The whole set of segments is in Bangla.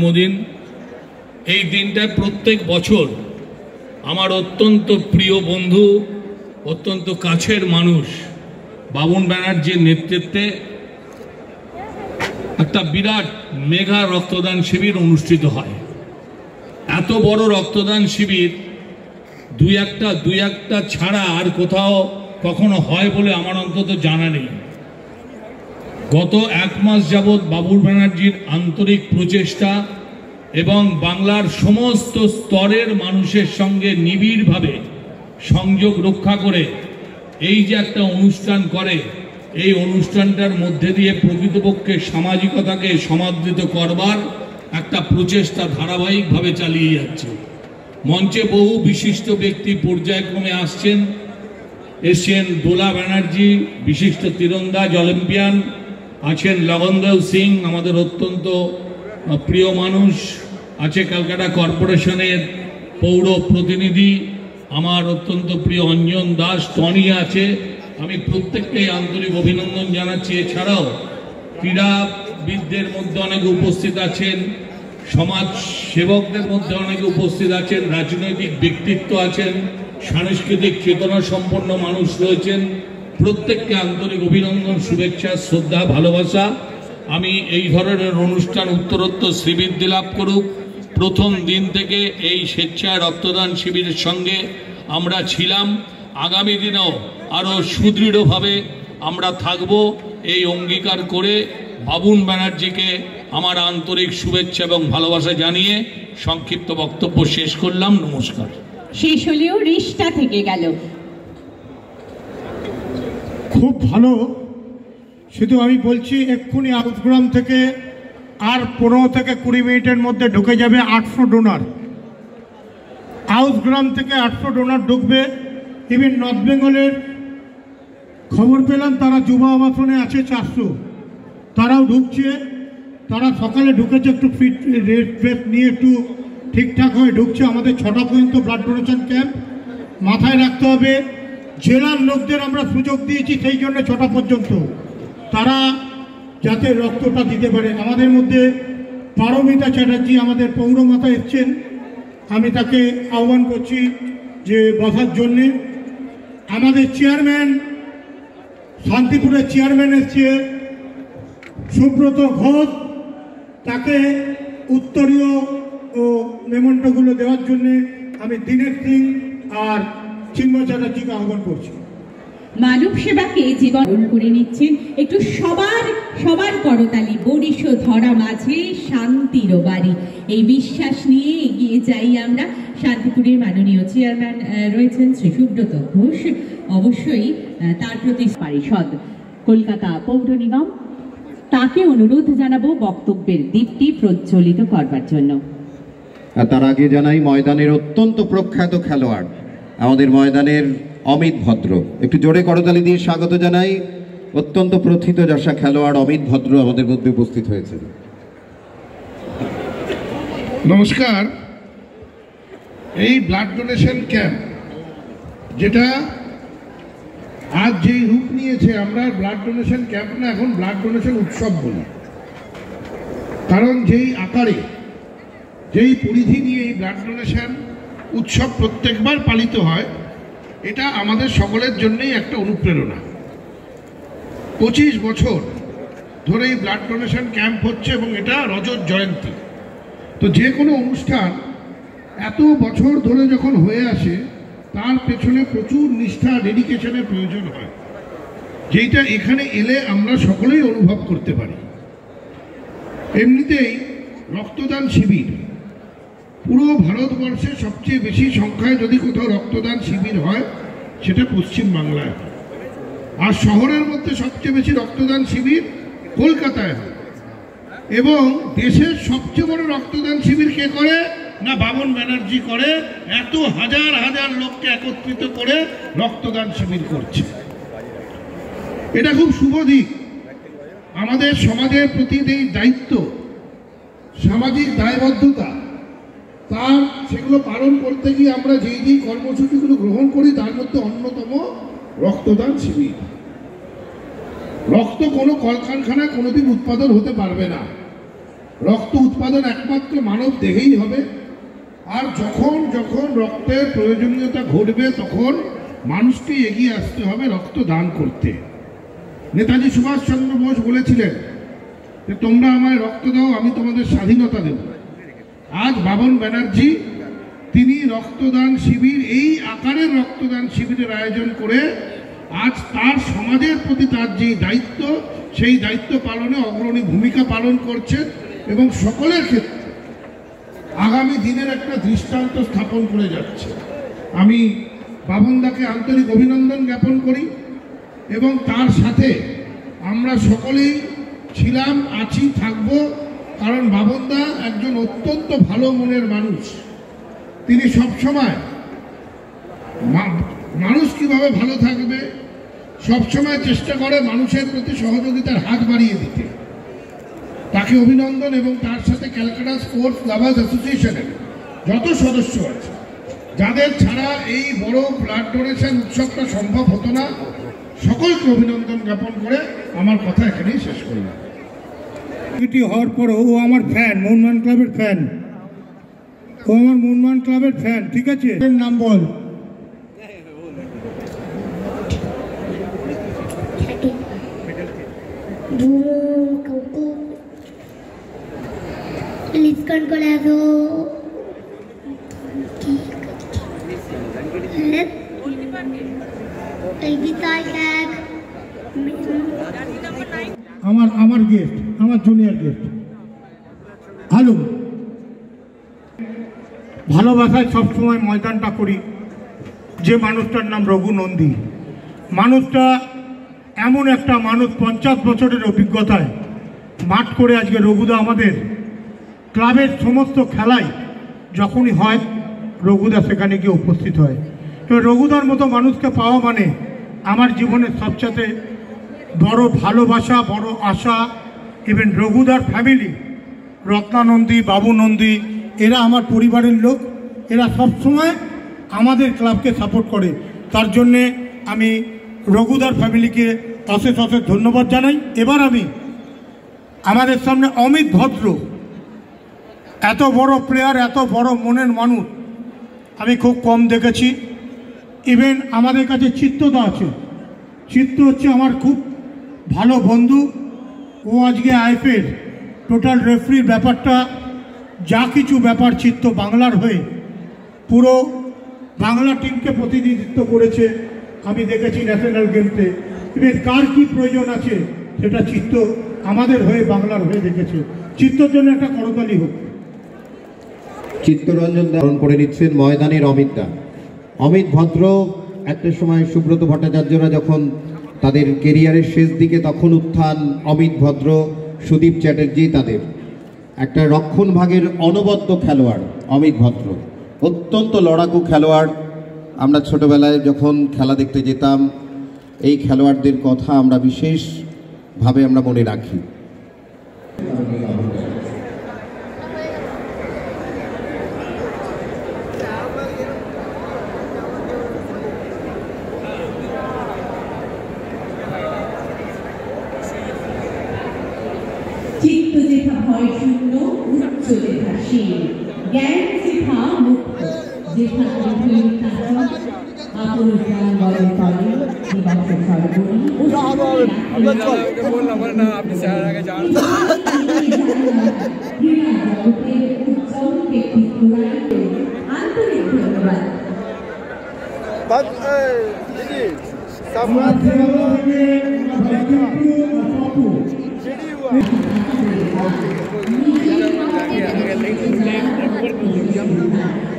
জন্মদিন। এই দিনটায় প্রত্যেক বছর আমার অত্যন্ত প্রিয় বন্ধু, অত্যন্ত কাছের মানুষ বাবুন ব্যানার্জির নেতৃত্বে একটা বিরাট মেগা রক্তদান শিবির অনুষ্ঠিত হয়। এত বড় রক্তদান শিবির দুই একটা ছাড়া আর কোথাও কখনো হয় বলে আমার অন্তত জানা নেই। গত এক মাস যাবৎ বাবুন ব্যানার্জির আন্তরিক প্রচেষ্টা এবং বাংলার সমস্ত স্তরের মানুষের সঙ্গে নিবিড়ভাবে সংযোগ রক্ষা করে এই যে একটা অনুষ্ঠান করে, এই অনুষ্ঠানটার মধ্যে দিয়ে প্রকৃতপক্ষে সামাজিকতাকে সমাদৃত করবার একটা প্রচেষ্টা ধারাবাহিকভাবে চালিয়ে যাচ্ছে। মঞ্চে বহু বিশিষ্ট ব্যক্তি পর্যায়ক্রমে এসছেন দোলা ব্যানার্জি, বিশিষ্ট তীরন্দাজ অলিম্পিয়ান, আছেন লগনদেব সিং, আমাদের অত্যন্ত প্রিয় মানুষ, আছে ক্যালকাটা কর্পোরেশনের পৌর প্রতিনিধি আমার অত্যন্ত প্রিয় অঞ্জন দাস, টনি আছে। আমি প্রত্যেককেই আন্তরিক অভিনন্দন জানাচ্ছি। এছাড়াও ক্রীড়াবিদদের মধ্যে অনেকে উপস্থিত আছেন, সমাজ সেবকদের মধ্যে অনেকে উপস্থিত আছেন, রাজনৈতিক ব্যক্তিত্ব আছেন, সাংস্কৃতিক চেতনা সম্পন্ন মানুষ রয়েছেন। প্রত্যেককে আন্তরিক অভিনন্দন, শুভেচ্ছা, শ্রদ্ধা, ভালোবাসা। আমি এই ধরনের অনুষ্ঠান উত্তরোত্তর শ্রীবৃদ্ধি লাভ করুক। প্রথম দিন থেকে এই স্বেচ্ছায় রক্তদান শিবিরের সঙ্গে আমরা ছিলাম, আগামী দিনেও আরও সুদৃঢ়ভাবে আমরা থাকব এই অঙ্গীকার করে বাবুন ব্যানার্জিকে আমার আন্তরিক শুভেচ্ছা এবং ভালোবাসা জানিয়ে সংক্ষিপ্ত বক্তব্য শেষ করলাম। নমস্কার। শেষ হলেও রিশটা থেকে গেল। খুব ভালো। শুধু আমি বলছি এক্ষুনি আউটগ্রাম থেকে আর 15 থেকে 20 মিনিটের মধ্যে ঢুকে যাবে 800 ডোনার। আউটগ্রাম থেকে 800 ডোনার ঢুকবে। ইভেন নর্থ বেঙ্গলের খবর পেলাম তারা যুবা আবাসনে আছে 400, তারাও ঢুকছে। তারা সকালে ঢুকেছে, একটু ফিট রেস্ট নিয়ে একটু ঠিকঠাক হয়ে ঢুকছে। আমাদের 6টা পর্যন্ত ব্লাড ডোনেশন ক্যাম্প। মাথায় রাখতে হবে জেলার লোকদের আমরা সুযোগ দিয়েছি সেই জন্য 6টা পর্যন্ত তারা যাতে রক্তটা দিতে পারে। আমাদের মধ্যে পারমিতা চ্যাটার্জি আমাদের পৌরমাতা এসছেন, আমি তাকে আহ্বান করছি যে বসার জন্যে। আমাদের চেয়ারম্যান, শান্তিপুরের চেয়ারম্যান এসছে সুব্রত ঘোষ, তাকে উত্তরীয় ও মেমন্টোগুলো দেওয়ার জন্যে আমি দীনেশ সিং আর চিন্ময় চ্যাটার্জিকে আহ্বান করছি। মানব সেবাকে জীবন করে নিচ্ছেন। একটু সবার করতালি। বরিশ ধরা মাঝে শান্তির বাড়ি, এই বিশ্বাস নিয়ে এগিয়ে যাই আমরা। শান্তিপুরের মাননীয় চেয়ারম্যান রয়েছেন শ্রী সুব্রত ঘোষ, অবশ্যই তার প্রতি পারিষদ কলকাতা পৌর নিগম, তাকে অনুরোধ জানাবো বক্তব্যের দীপ্তি প্রজ্বলিত করবার জন্য। তার আগে জানাই ময়দানের অত্যন্ত প্রখ্যাত খেলোয়াড়, আমাদের ময়দানের অমিত ভদ্র, একটু জোরে করতালি দিয়ে স্বাগত জানাই। অত্যন্ত প্রথিত যশা খেলোয়াড় অমিত ভদ্র আমাদের মধ্যে উপস্থিত হয়েছেন। নমস্কার। এই ব্লাড ডোনেশন ক্যাম্প যেটা আজ যেই রূপ নিয়েছে, আমরা ব্লাড ডোনেশন ক্যাম্প না, এখন ব্লাড ডোনেশন উৎসব বলি। কারণ যেই আকারে, যেই পরিধি নিয়ে এই ব্লাড ডোনেশন উৎসব প্রত্যেকবার পালিত হয়, এটা আমাদের সকলের জন্যই একটা অনুপ্রেরণা। 25 বছর ধরে এই ব্লাড ডোনেশন ক্যাম্প হচ্ছে এবং এটা রজত জয়ন্তী। তো যে কোনো অনুষ্ঠান এত বছর ধরে যখন হয়ে আসে, তার পেছনে প্রচুর নিষ্ঠা, ডেডিকেশনের প্রয়োজন হয়, যেটা এখানে এলে আমরা সকলেই অনুভব করতে পারি। এমনিতেই রক্তদান শিবির পুরো ভারতবর্ষে সবচেয়ে বেশি সংখ্যায় যদি কোথাও রক্তদান শিবির হয় সেটা পশ্চিমবাংলায়, আর শহরের মধ্যে সবচেয়ে বেশি রক্তদান শিবির কলকাতায় হয়। এবং দেশের সবচেয়ে বড় রক্তদান শিবির কে করে না, বাবুন ব্যানার্জি করে। এত হাজার হাজার লোককে একত্রিত করে রক্তদান শিবির করছে, এটা খুব শুভ দিক। আমাদের সমাজের প্রতি এই দায়িত্ব, সামাজিক দায়বদ্ধতা, তার সেগুলো পালন করতে গিয়ে আমরা যেই কর্মসূচিগুলো গ্রহণ করি তার মধ্যে অন্যতম রক্তদান শিবির। রক্ত কোনো কলকারখানায় কোনোদিন উৎপাদন হতে পারবে না, রক্ত উৎপাদন একমাত্র মানব দেহেই হবে। আর যখন যখন রক্তের প্রয়োজনীয়তা ঘটবে তখন মানুষকে এগিয়ে আসতে হবে রক্ত দান করতে। নেতাজি সুভাষচন্দ্র বোস বলেছিলেন যে তোমরা আমায় রক্ত দাও, আমি তোমাদের স্বাধীনতা দেব। আজ বাবন ব্যানার্জি তিনি রক্তদান শিবির, এই আকারের রক্তদান শিবিরের আয়োজন করে আজ তার সমাজের প্রতি তার যে দায়িত্ব, সেই দায়িত্ব পালনে অগ্রণী ভূমিকা পালন করছেন এবং সকলের ক্ষেত্রে আগামী দিনের একটা দৃষ্টান্ত স্থাপন করে যাচ্ছে। আমি বাবনদাকে আন্তরিক অভিনন্দন জ্ঞাপন করি এবং তার সাথে আমরা সকলেই ছিলাম, আছি, থাকব। কারণ বাবনদা একজন অত্যন্ত ভালো মনের মানুষ। তিনি সবসময় মানুষ কিভাবে ভালো থাকবে সবসময় চেষ্টা করে মানুষের প্রতি সহযোগিতার হাত বাড়িয়ে দিতে। তাকে অভিনন্দন এবং তার সাথে ক্যালকাটা স্পোর্টস লাভার্স অ্যাসোসিয়েশনের যত সদস্য আছে, যাদের ছাড়া এই বড় ব্লাড ডোনেশন উৎসবটা সম্ভব হতো না, সকলকে অভিনন্দন জ্ঞাপন করে আমার কথা এখানেই শেষ করলাম। এটি হওয়ার পরে ও আমার ফ্যান, মোহনবাগান ক্লাবের ফ্যান, ও আমার মোহনবাগান ক্লাবের ফ্যান, ঠিক আছে? নাম বল। লিসকন কলাজো আমার গেস্ট, আমার জুনিয়র গেস্ট আলু। ভালোবাসায় সবসময় ময়দানটা করি। যে মানুষটার নাম রঘু নন্দী, মানুষটা এমন একটা মানুষ, 50 বছরের অভিজ্ঞতায় মাঠ করে আজকে রঘুদা আমাদের ক্লাবের সমস্ত খেলায় যখনই হয় রঘুদা সেখানে গিয়ে উপস্থিত হয়। তো রঘুদার মতো মানুষকে পাওয়া মানে আমার জীবনের সবচেয়ে বড় ভালোবাসা, বড় আশা। ইভেন রঘুদার ফ্যামিলি, রত্না নন্দী, বাবু নন্দী, এরা আমার পরিবারের লোক। এরা সবসময় আমাদের ক্লাবকে সাপোর্ট করে। তার জন্যে আমি রঘুদার ফ্যামিলিকে অশেষ অশেষ ধন্যবাদ জানাই। এবার আমি আমাদের সামনে অমিত ভদ্র, এত বড় প্লেয়ার, এত বড় মনের মানুষ আমি খুব কম দেখেছি। ইভেন আমাদের কাছে চিত্তদা আছে। চিত্ত হচ্ছে আমার খুব ভালো বন্ধু। ও আজকে আইপিএল টোটাল রেফারির ব্যাপারটা, যা কিছু ব্যাপার চিত্ত বাংলার হয়ে পুরো বাংলা টিমকে প্রতিনিধিত্ব করেছে। আমি দেখেছি ন্যাশনাল গেমসে। ইভেন কার কী প্রয়োজন আছে সেটা চিত্ত আমাদের হয়ে, বাংলার হয়ে দেখেছে। চিত্তর জন্য একটা করতালি হোক। চিত্তরঞ্জন ধারণ করে নিচ্ছেন ময়দানের অমিতদা। অমিত ভদ্র একটা সময় সুব্রত ভট্টাচার্যরা যখন তাদের কেরিয়ারের শেষ দিকে, তখন উত্থান অমিত ভদ্র, সুদীপ চ্যাটার্জি, তাদের একটা রক্ষণ ভাগের অনবদ্য খেলোয়াড় অমিত ভদ্র, অত্যন্ত লড়াকু খেলোয়াড়। আমরা ছোটবেলায় যখন খেলা দেখতে যেতাম, এই খেলোয়াড়দের কথা আমরা বিশেষভাবে আমরা মনে রাখি। চিত্ত যেথা ভয় শূন্য, উচ্চ যেথা শীল, জ্ঞান যেথা মুক্ত, যেথা আপন প্রাণ বলে তলে, দিবস সর্বরি আন্তরিক ধন্যবাদ।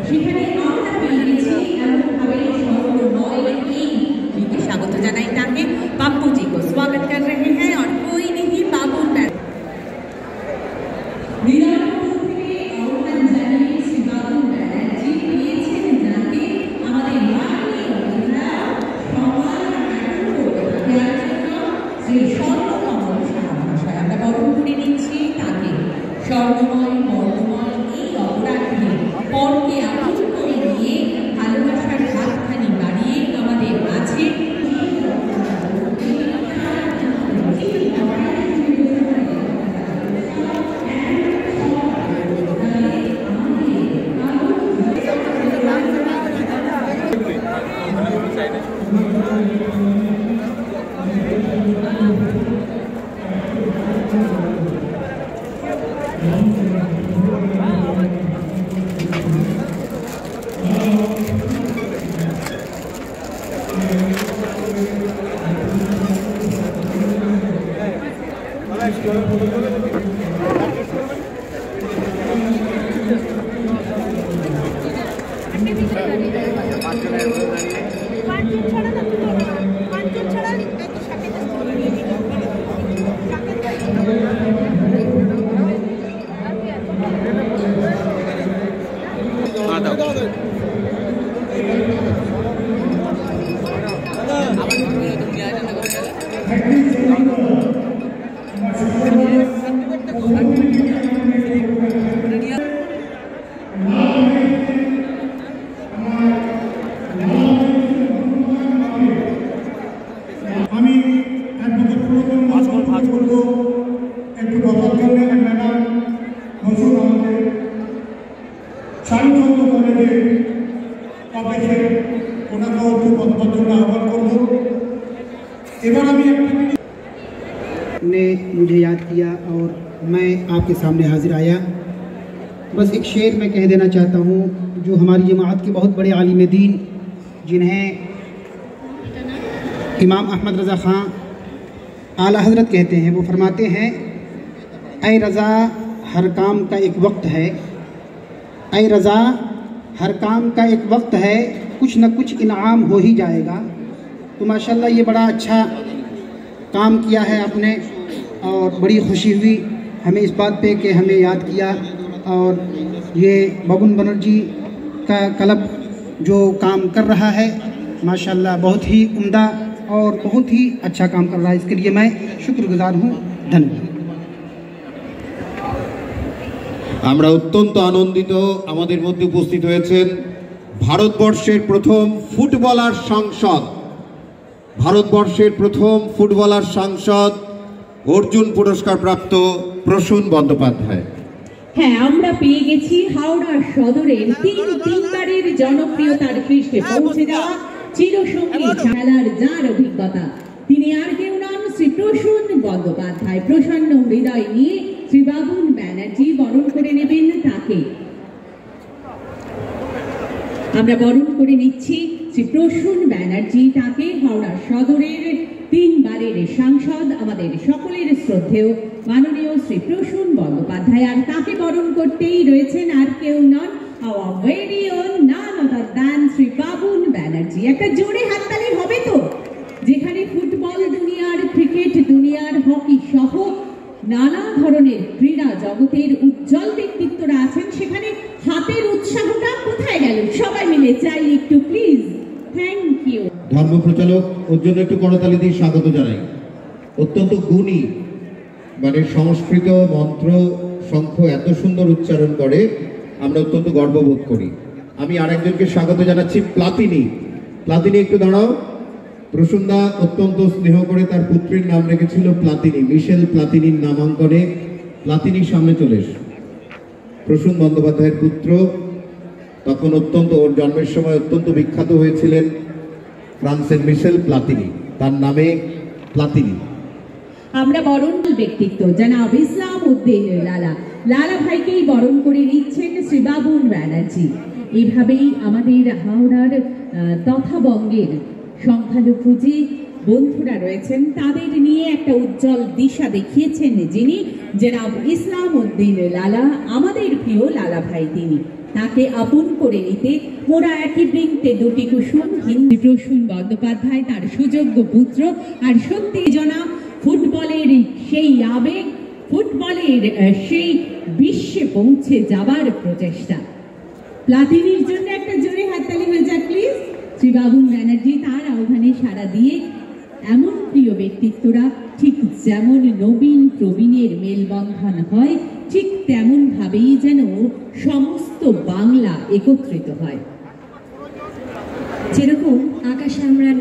সেখানে আমরা পেয়েছি এমনভাবে स्वागत জানাই তাকে। बापू जी को स्वागत कर रहे हैं और कोई नहीं बाबू আমরা বরণ করে নিচ্ছি তাকে। আমি একটু কথার জন্য ম্যাডাম নজরুল আমাদের চারুচন্দ্র কলেজের অফিসে ওনাকেও একটু কথার জন্য আহ্বান করবো। এবার আমি ने मुझे याद किया और मैं आपके सामने हाजिर आया। बस एक शेर मैं कह देना चाहता हूँ जो हमारी जमात के बहुत बड़े आलिम दीन जिन्हें इमाम अहमद रज़ा ख़ान आला हज़रत कहते हैं, वो फरमाते हैं, ऐ रज़ा हर काम का एक वक्त है, ऐ रज़ा हर काम का एक वक्त है, कुछ न कुछ इनाम हो ही जाएगा। तो माशाल्लाह ये बड़ा अच्छा काम किया है आपने और बड़ी खुशी हुई हमें इस बात पे कि हमें याद किया। और ये बबन बनर्जी का क्लब जो काम कर रहा है माशाल्लाह बहुत ही उम्दा और बहुत ही अच्छा काम कर रहा है, इसके लिए मैं शुक्रगुजार हूँ। धन्यवाद। আমরা অত্যন্ত আনন্দিত আমাদের মধ্যে উপস্থিত হয়েছেন ভারতবর্ষের প্রথম ফুটবলার সাংসদ, ভারতবর্ষের প্রথম ফুটবলার সাংসদ অর্জুন পুরস্কার প্রাপ্ত প্রসূন বন্দ্যোপাধ্যায়। হ্যাঁ, আমরা পেয়ে গেছি হাওড়া সদরের তিনবারের জনপ্রিয়তার শীর্ষে পৌঁছে যাওয়া চিরসঙ্গী খেলার যার অভিজ্ঞতা, তিনি আর কেউ নন শ্রী প্রসূন বন্দ্যোপাধ্যায়। প্রসন্ন হৃদয় নিয়ে শ্রী বাবুন ব্যানার্জি বরণ করে নেবেন তাকে। আমরা বরণ করে নিচ্ছি শ্রী প্রসূন ব্যানার্জি, তাকে হাওড়া সদরের তিনবারের সাংসদ, আমাদের সকলের শ্রদ্ধেয় মাননীয় শ্রী প্রসূন বন্দ্যোপাধ্যায়। আর তাকে বরণ করতেই রয়েছেন আর কেউ নন, our very own, none other than Shri বাবুন ব্যানার্জি। একটা জোরে হাততালি হবে তো? যেখানে ফুটবল দুনিয়ার, ক্রিকেট দুনিয়ার, হকি সহ নানা ধরনের ক্রীড়া জগতের উজ্জ্বল ব্যক্তিত্বরা আছেন, সেখানে হাতের উৎসাহটা কোথায় গেল? সবাই মিলে চাই একটু প্লিজ। Thank you. ধর্ম প্রচারক ওর জন্য একটু করতালি দিয়ে স্বাগত জানাই। অত্যন্ত গুণী, মানে সংস্কৃত মন্ত্র শঙ্খ এত সুন্দর উচ্চারণ করে, আমরা অত্যন্ত গর্ববোধ করি। আমি আরেকজনকে স্বাগত জানাচ্ছি, প্লাতিনী। প্লাতিনী একটু দাঁড়াও। প্রসূনদা অত্যন্ত স্নেহ করে তার পুত্রীর নাম রেখেছিল প্লাতিনী, মিশেল প্লাতিনীর নামাঙ্কনে। প্লাতিনীর সামনে চলে এসো। প্রসূন বন্দ্যোপাধ্যায়ের পুত্র, তখন অত্যন্ত ওর জন্মের সময় অত্যন্ত বিখ্যাত হয়েছিলেন ফ্রান্সের মিশেল প্লাতিনী, তার নামে প্লাতিনী। আমরা বরণ ব্যক্তিত্ব জনাব ইসলাম উদ্দিন লালা ভাইকেই বরণ করে নিচ্ছেন শ্রী বাবুন ব্যানার্জি। এভাবেই আমাদের হাওড়ার তথা বঙ্গের সংখ্যালঘু যে বন্ধুরা রয়েছেন তাদের নিয়ে একটা উজ্জ্বল দিশা দেখিয়েছেন যিনি, জনাব ইসলাম উদ্দিন লালা, আমাদের প্রিয় লালা ভাই। তিনি তাকে আপন করে নিতে মোরা একই বৃন্তে দুটি কুসুম, হিন্দি প্রসূন বন্দ্যোপাধ্যায় তার সুযোগ্য পুত্র। আর সত্যি জনা ফুটবলের সেই আবেগ, ফুটবলের সেই বিশ্বে পৌঁছে যাবার প্রচেষ্টা। প্লাতিনীর জন্য একটা জোরে হাততালি হয়ে যাক প্লিজ। শ্রী বাবুন ব্যানার্জি তার আহ্বানে সাড়া দিয়ে এমন প্রিয় ব্যক্তিত্বরা ঠিক যেমন নবীন প্রবীণের মেলবন্ধন হয়, ঠিক তেমন ভাবেই যেন সমস্ত বাংলা একত্রিত হয়। যেরকম আকাশে আমরা